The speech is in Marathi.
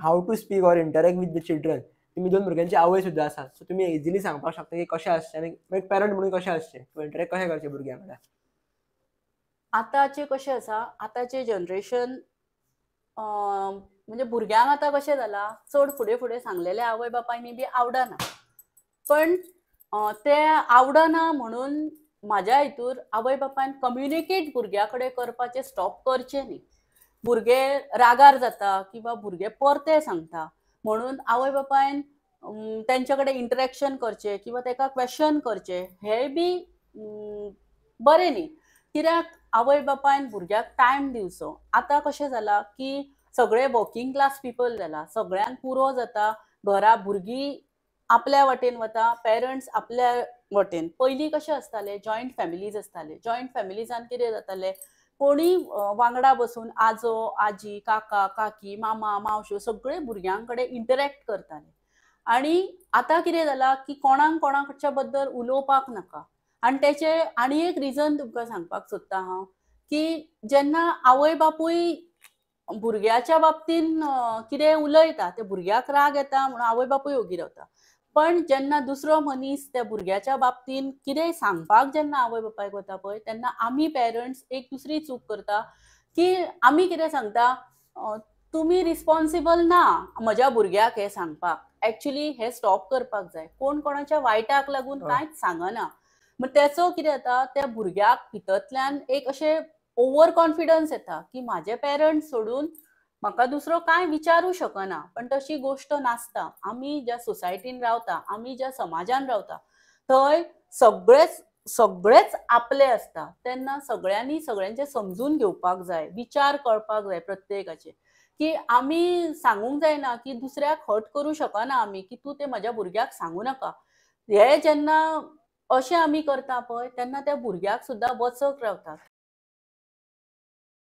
How to speak or interact with the children. तुम्ही 2 भुरग्यांची आवय सुद्धा आसात, सो तुम्ही इझिली सांगपाक शकता की कशें आसचें आनी एक पेरंट म्हणून कशें आसचें, इंटरॅक्ट कशें करचें भुरग्यां वांगडा. आतांचे कशें आसा, आतांचें जनरेशन म्हणजे भुरग्यांक आतां कशें जाला, चड फुडें फुडें सांगलेलें आवय बापाय मे बी आवडना. पण ते आवडना म्हणून म्हाज्या हितूर आवय बापायन कम्युनिकेट भुरग्या कडेन करपाचें स्टॉप करचें न्ही. भुरगे रागार जाता किंवा भुरगे परते सांगता म्हणून आवय बापायन तेंच्या कडेन इंटरॅक्शन करचें किंवा तेका क्वेश्चन करचें हेंय बी बरें न्ही. कित्याक आवय बापायन भुरग्याक टायम दिवचो. आतां कशें जाला की सगळे वर्किंग क्लास पीपल जाला, सगळ्यांक पुरो जाता, घरा भुरगीं आपल्या वाटेन वता, पेरंट्स आपल्या वटेन. पयलीं कशें आसतालें, जॉयंट फॅमिलीज आसताले. जॉयंट फॅमिलीजान कितें जातालें, कोणी वांगडा बसून आजो आजी काका काकी मामा मावश्यो सगळे भुरग्यां कडेन इंटरॅक्ट करताले. आनी आतां कितें जाला की कोणाक कोणाच्या बद्दल उलोवपाक नाका. आनी तेचें आनी एक रिजन तुमकां सांगपाक सोदता हांव, की जेन्ना आवय बापूय भुरग्याच्या बाबतीन कितें उलयता, ते भुरग्याक राग येता म्हणून आवय बापूय ओगी रावता. पण जेन्ना दुसरो मनीस त्या भुरग्याच्या बाबतीन कितेंय सांगपाक जेन्ना आवय बापायक वता पळय, तेन्ना आमी पेरंट्स एक दुसरी चूक करता, की आमी कितें सांगता, तुमी रिस्पॉन्सिबल ना म्हज्या भुरग्याक हें सांगपाक. एक्चुअली हें स्टॉप करपाक जाय. कोण कोणाच्या वायटाक लागून कांयच सांगना. मग तेचो कितें जाता, त्या भुरग्याक भितरल्यान एक अशें ओवर कॉन्फिडन्स येता, की म्हाजे पेरंट्स सोडून म्हाका दुसरो कांय विचारूं शकना. पण तशी गोष्ट नासता. आमी ज्या सोसायटीन रावता, आमी ज्या समाजान रावता, थंय सगळेच आपले असता. तेन्ना सगळ्यांनी सगळ्यांचे समजून घेवपाक जाय, विचार कळपाक जाय प्रत्येकाचे, की आमी सांगूंक जायना की दुसऱ्याक हर्ट करूं शकना आमी, की तूं ते म्हज्या भुरग्याक सांगू नाका. हे जेन्ना अशें आमी करता पळय, तेन्ना त्या भुरग्याक सुद्दां वचत रावता.